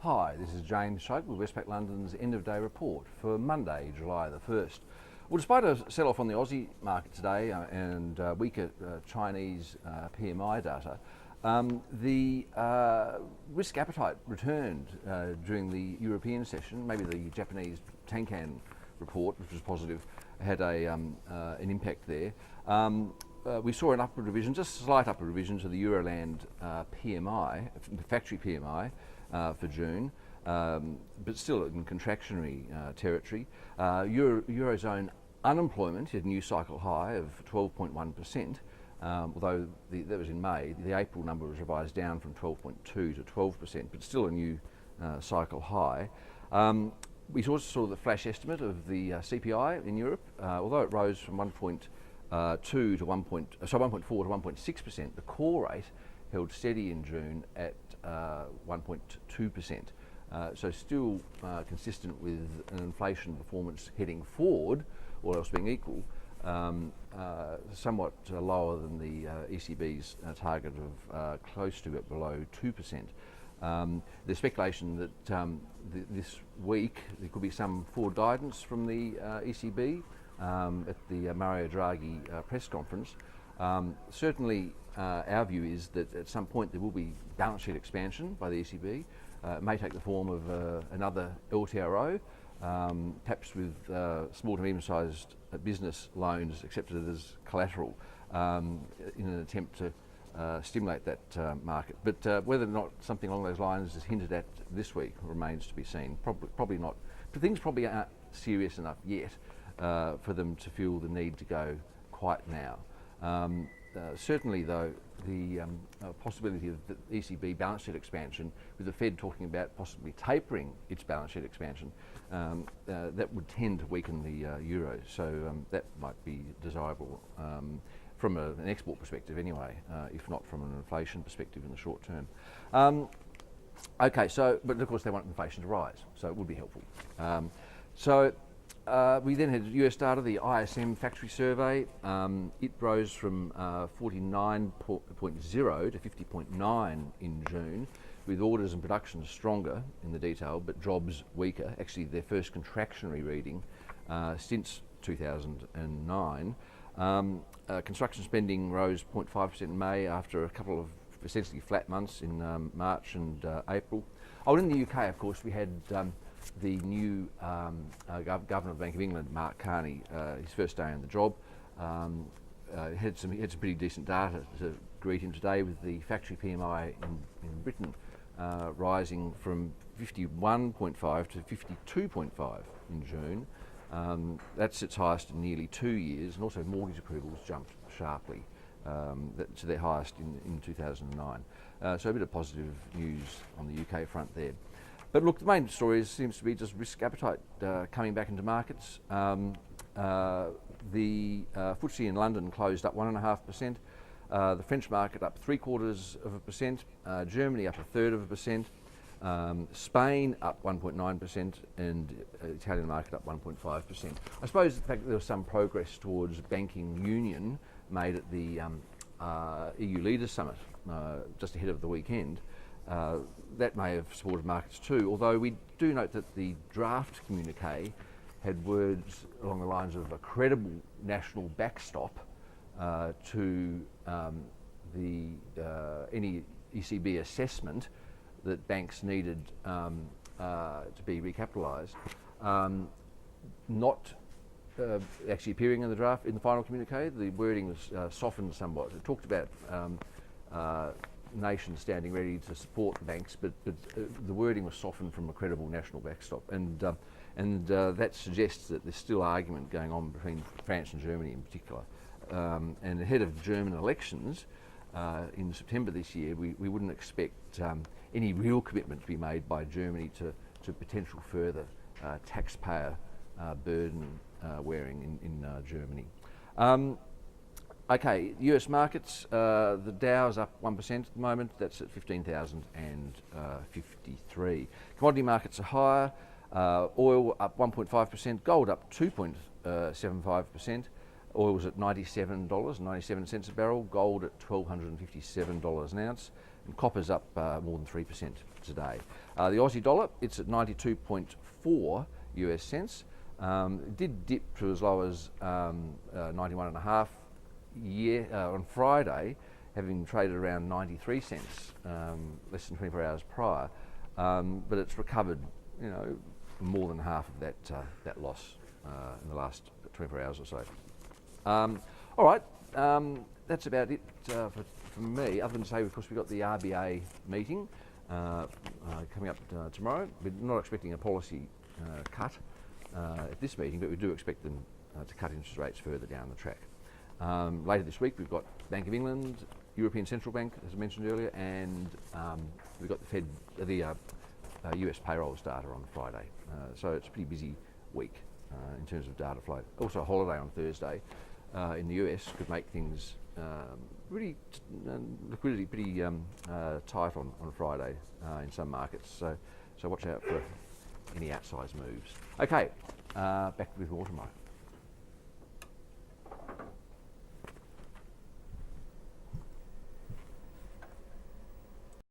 Hi, this is James Shoke with Westpac London's end of day report for Monday, July the 1st. Well, despite a sell-off on the Aussie market today and weaker Chinese PMI data, the risk appetite returned during the European session. Maybe the Japanese Tankan report, which was positive, had an impact there. We saw an upward revision, just a slight upward revision to the Euroland PMI, the factory PMI, for June, but still in contractionary territory. Eurozone unemployment hit a new cycle high of 12.1%, although that was in May. The April number was revised down from 12.2 to 12%, but still a new cycle high. We also saw the flash estimate of the CPI in Europe, although it rose from 1.4 to 1.6%. The core rate held steady in June at 1.2%. So still consistent with an inflation performance heading forward, all else being equal, somewhat lower than the ECB's target of close to it, below 2%. There's speculation that this week there could be some forward guidance from the ECB at the Mario Draghi press conference. Certainly our view is that at some point there will be balance sheet expansion by the ECB. It may take the form of another LTRO, perhaps with small to medium-sized business loans accepted as collateral in an attempt to stimulate that market. But whether or not something along those lines is hinted at this week remains to be seen. Probably not. But things probably aren't serious enough yet for them to feel the need to go quite now. Certainly, though, the possibility of the ECB balance sheet expansion, with the Fed talking about possibly tapering its balance sheet expansion, that would tend to weaken the euro. So that might be desirable from an export perspective anyway, if not from an inflation perspective in the short term. Okay, so, but of course they want inflation to rise, so it would be helpful. We then had US data, the ISM factory survey. It rose from 49.0 to 50.9 in June, with orders and production stronger in the detail, but jobs weaker. Actually, their first contractionary reading since 2009. Construction spending rose 0.5% in May after a couple of essentially flat months in March and April. Oh, and in the UK, of course, we had the new Governor of the Bank of England, Mark Carney, his first day on the job. Had some pretty decent data to greet him today, with the factory PMI in Britain rising from 51.5 to 52.5 in June. That's its highest in nearly 2 years, and also mortgage approvals jumped sharply to their highest in 2009. So a bit of positive news on the UK front there. But look, the main story seems to be just risk appetite coming back into markets. The FTSE in London closed up 1.5%. The French market up 0.75%. Germany up 1/3%. Spain up 1.9%, and Italian market up 1.5%. I suppose the fact that there was some progress towards banking union made at the EU Leaders Summit just ahead of the weekend. That may have supported markets too, although we do note that the draft communique had words along the lines of a credible national backstop to any ECB assessment that banks needed to be recapitalised, not actually appearing in the draft, in the final communique. The wording was softened somewhat. It talked about nations standing ready to support the banks, but the wording was softened from a credible national backstop, and that suggests that there's still argument going on between France and Germany in particular. And ahead of German elections in September this year, we wouldn't expect any real commitment to be made by Germany to potential further taxpayer burden wearing in Germany. Okay, US markets, the Dow's up 1% at the moment. That's at 15,053. Commodity markets are higher. Oil up 1.5%, gold up 2.75%. Oil was at $97.97 a barrel, gold at $1,257 an ounce. Copper's up more than 3% today. The Aussie dollar, it's at 92.4 US cents. It did dip to as low as 91.5 on Friday, having traded around 93 cents less than 24 hours prior, but it's recovered, more than half of that loss in the last 24 hours or so. All right, that's about it for me, other than to say, of course, we've got the RBA meeting coming up tomorrow. We're not expecting a policy cut at this meeting, but we do expect them to cut interest rates further down the track. Later this week, we've got Bank of England, European Central Bank, as I mentioned earlier, and we've got the US payrolls data on Friday. So it's a pretty busy week in terms of data flow. Also, a holiday on Thursday in the US could make things liquidity pretty tight on Friday in some markets. So watch out for any outsized moves. Okay, back with more tomorrow.